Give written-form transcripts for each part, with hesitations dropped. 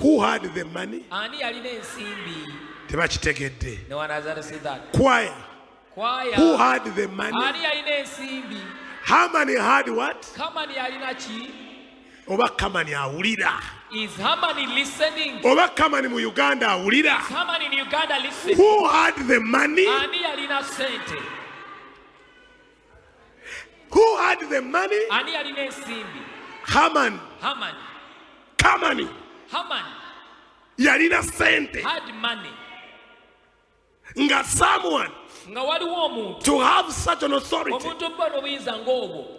Who had the money? No one has ever said that. Choir. Choir. Who had the money? Hamani had what? Oba Kamani awulira. Is Hamani listening? Oba Kamani mu Uganda awulira. Is Hamani in Uganda listening? Who had the money? Who had the money? Haman. Kamani. Yalina sente. Had money. Nga someone to have such an authority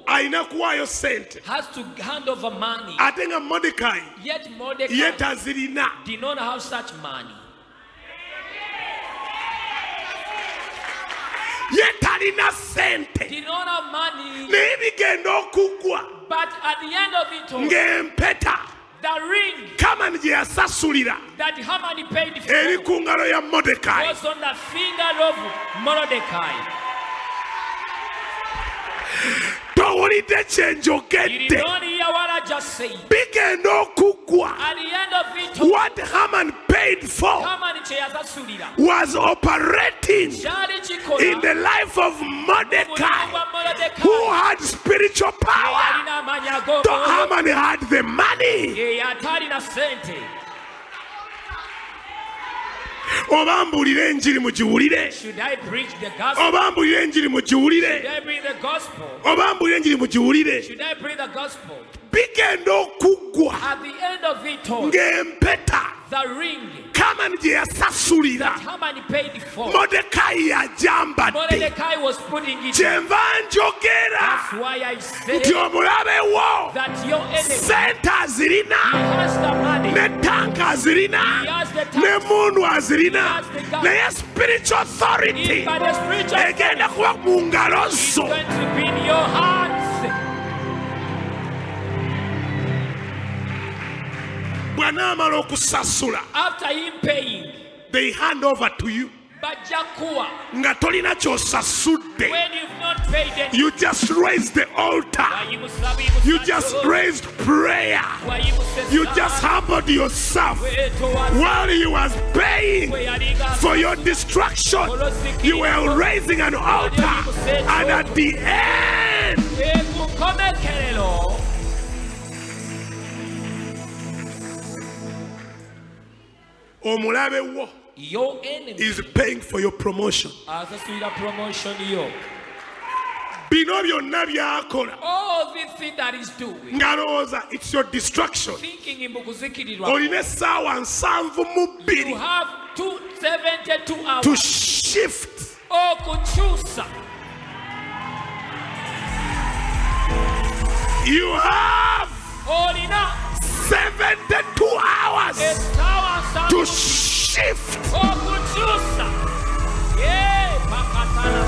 aina kuwayo sente has to hand over money. Ate nga Mordecai Yet Mordecai ye tazirina. did not have such money. Ye talina sente. Did not have money. Naye bigenda okugwa But at the end of it all, ng'empeta the ring Kamani gye yasasulira that Hamani paid eri for ku ngalo ya Mordecai was on the finger of Mordecai. towulidde kye You did njogedde not hear what I just said. bigenda okugwa. At the end of it all, What Haman paid for Hamani cheyasasulira was operating kyali kikola in the life of omulimu Mordecai, gwa Mordecai who had spiritual power. yalina amaanyi So ag'obwongo Haman had the money. atalina sente. Oba mbuulire enjiri mugiwulire. Should I preach the gospel? Oba mbuulire enjiri Should mugiwulire. I bring the gospel? Oba mbuulire enjiri mugiwulire. Should I bring the gospel? Bigenda okuggwa At the end of it all, ng'empeta the ring Kamani gye yasasulira Hamani paid for, Mordecai yajambadde. Mordecai was putting it. Kyenva njogera That's why I say nti omulabe wo that your enemy sente azirina, has the money, ne tanka azirina, he has the ne tax, mundu azirina, has the gun. naye spiritual authority but the spiritual egenda kuba mu ngalo is zo. going to be in your hands. Bw'anaamala okusasula, After him paying, they hand over to you bajja kuwa. nga tolina ky'osasudde. When you've not paid anything, You just raised the altar. You just raised prayer. You just humbled yourself while you was paying for your destruction. You were raising an altar, and at the end, omulabe wo your enemy is paying for your promotion. asasula promotion yo. Bino byonna byakola All this thing that is doing, ng'alowooza it's your destruction. thinking in bukuzikirirwa. Olina essaawa 72 You have 272 to hours. shift. Okukyusa. You have Olina 72 hours essaawa to nsanvu shift. okukyusa. Pakatana.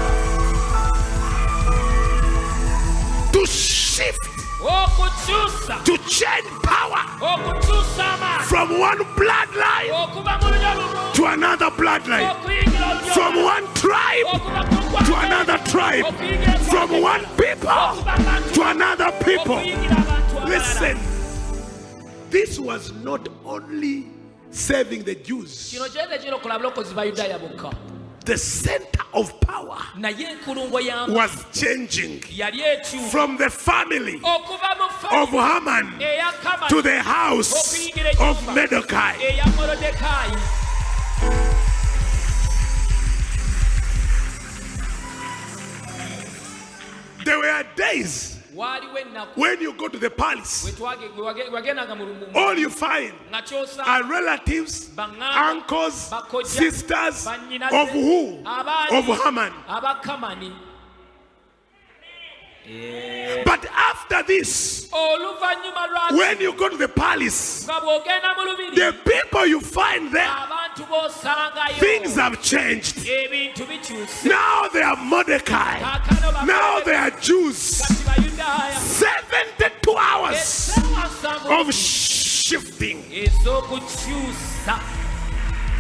To shift. Okukyusa. To change power Okukyusa amaanyi. from one bloodline Okuva mu lunya lumu. to another bloodline. Okuyingira olulyo. From one tribe Okuva ku nkwano. to another tribe. Okuyingira ku From one people Okuva abantu. to another people. Okuyingira abantu abalala. Listen, this was not only saving the Jews. Kino kyeteekera okulaba abalokozi ba Yudaaya bokka. The center of power Naye enkulungo y'amaanyi was changing yali ekyuka. from the family Okuva mu of family Haman eya Kamani to the house okuyingira of ennyumba Mordecai. eya Mordecai. There were days Waaliwo ennaku when you go to the palace, wagendanga mu lumu all you find nga kyosanga are relatives, Bang'anda, uncles, bakojja, sisters bannyinaze, of who? abaani, Of Haman. Abakamani. But after this, Oluvannyuma lwa when you go to the palace, nga bw'ogenda mu lubiri the people you find there, abantu b'osangayo things have changed. ebintu bikyuse. Now they are Mordecai. Kaakano Now they are Jews. kati Bayudaaya 72 hours essaawa nsanvu of shifting. ez'okukyusa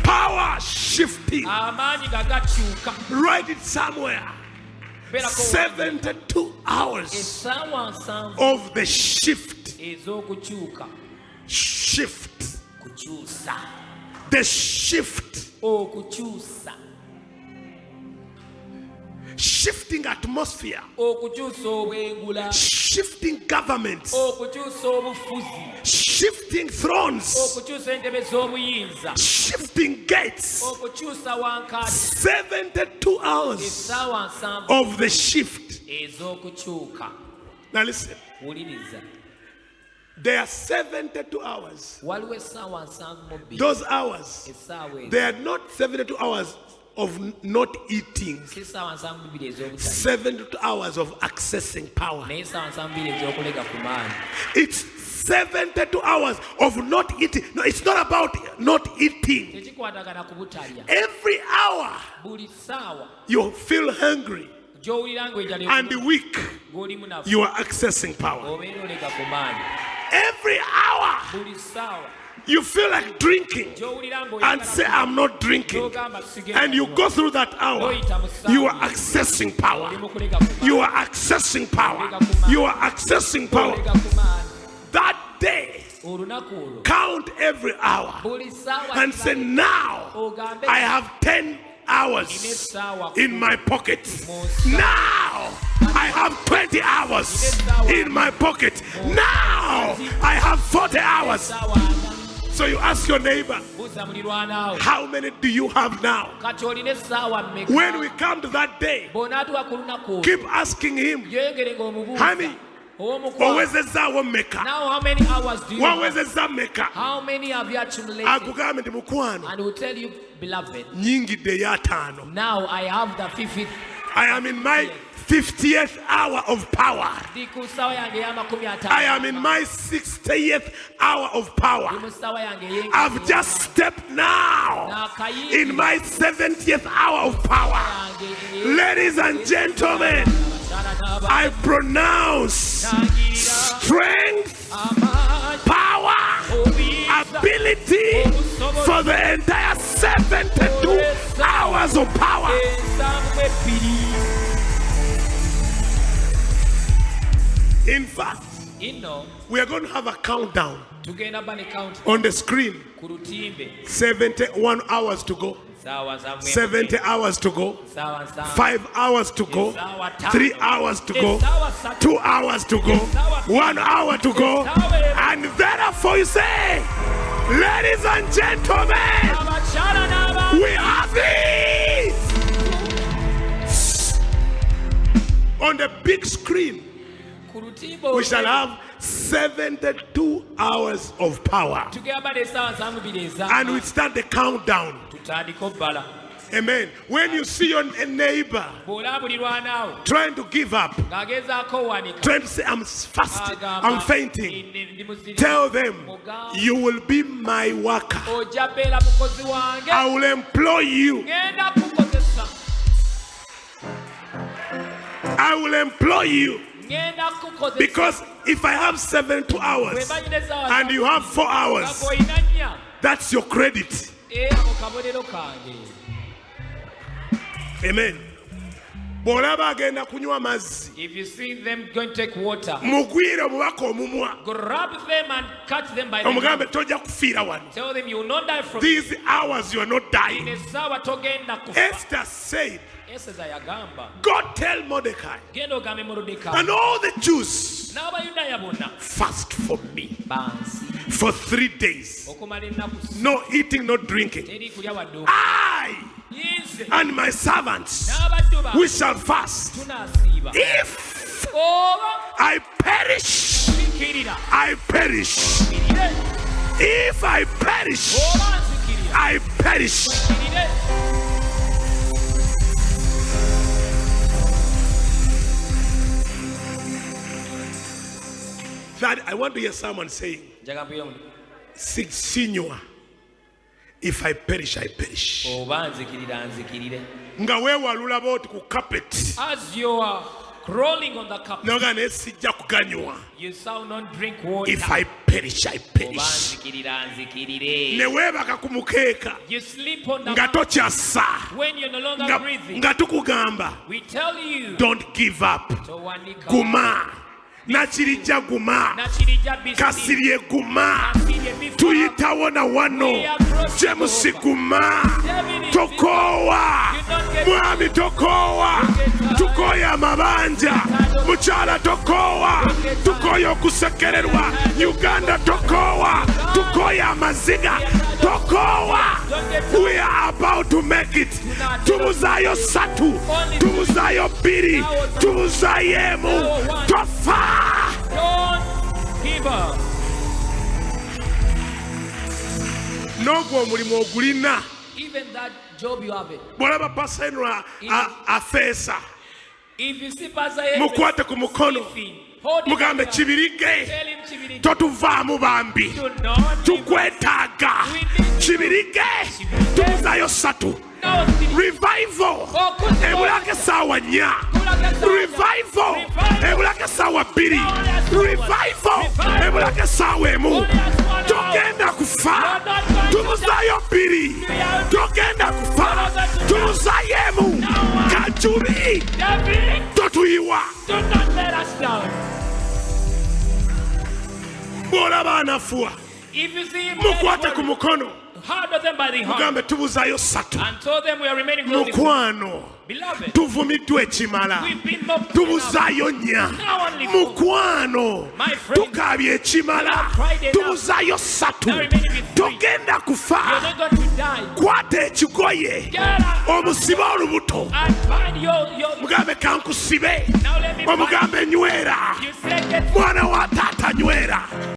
Power shifting. amaanyi nga gakyuka. Write it somewhere. 72 hours essaawa nsanvu of the shift. ez'okukyuka. Shift. The shift. Shifting atmosphere. Shifting governments. Shifting thrones. Shifting gates. 72 hours of the shift. Now listen. There are 72 hours. Those hours, they are not 72 hours of not eating. 72 hours of accessing power. It's 72 hours of not eating. No, it's not about not eating. Every hour you feel hungry and weak, you are accessing power. Every hour you feel like drinking and say, I'm not drinking, and you go through that hour, you are accessing power. You are accessing power. You are accessing power. That day, count every hour and say, now I have 10 hours in my pocket. Now I have 20 hours in my pocket. Now I have 40 hours. So you ask your neighbor, how many do you have now? When we come to that day, keep asking him, honey, now how many hours do you have? How many have you accumulated? And he will tell you, beloved, now I have the 50th. I am in my 50th hour of power. I am in my 60th hour of power. I've just stepped now in my 70th hour of power. Ladies and gentlemen, I pronounce strength, power, ability for the entire 72 hours of power. In fact, we are going to have a countdown on the screen. 71 hours to go. 70 hours to go. 5 hours to go. 3 hours to go. 2 hours to go. 1 hour to go. And therefore you say, ladies and gentlemen, we have it on the big screen. We shall have 72 hours of power. And we start the countdown. Amen. When you see your neighbor trying to give up, trying to say, I'm fasting, I'm fainting, tell them, you will be my worker. I will employ you. I will employ you. Because if I have 72 hours and you have 4 hours, that's your credit. Amen. If you see them going to take water, grab them and catch them by the hand. Tell them you will not die from these hours. You are not dying. Esther said, God tell Mordecai and all the Jews, fast for me for 3 days. No eating, no drinking. I and my servants, we shall fast. If I perish, I perish. If I perish, I perish. That I want to hear someone saying, Signor, if I perish, I perish. As you are crawling on the carpet, you shall not drink water. If I perish, I perish. You sleep on the carpet when you're no longer breathing. We We tell you, don't give up. Guma. Nakirijja guma, Kasirye guma, tuyitawo na wano, James guma, tokoowa, mwami tokoowa, tukooya amabanja, mukyala tokoowa, tukooya okusekererwa, Uganda tokoowa, tukooya amaziga, tokoowa. We are about to make it. Tubuzaayo satu, tubuzaayo bbiri, tubuzaayo emu, tofa. Don't give up. N'ogwo omulimu ogulina. Even that job you have it. Bw'olaba Pastor Henry afeesa, if you see Pastor Henry, mukwate ku mukono, mugambe Kibirige, totuvaamu bambi, tukwetaaga. Kibirige, tubuzaayo satu. Revival, ebulake sawa 4. Revival, ebulake sawa 2. Revival, ebulake sawa 1. Togenda kufa, tubuzaayo 2. Togenda kufa, tubuzaayo 1. Kajubi, totuyiwa. Do not let us down. Bw'olaba anafuwa, If you see him, mukwate ku mukono, handle them by the hand mugambe tubuzaayo satu. and told them we are remaining close. Mukwano, Beloved, tuvumiddwa ekimala, we've been mocked tubuzaayo 4. now only 4. Mukwano, My friend, tukaabye ekimala, tubuzaayo 3. Togenda kufa, you're not going to die. kwata ekigoye, Get up omusibe olubuto, and find your mugambe kankusibe, now let me find omugambe nywera, you. Say get mwana wa taata nywera.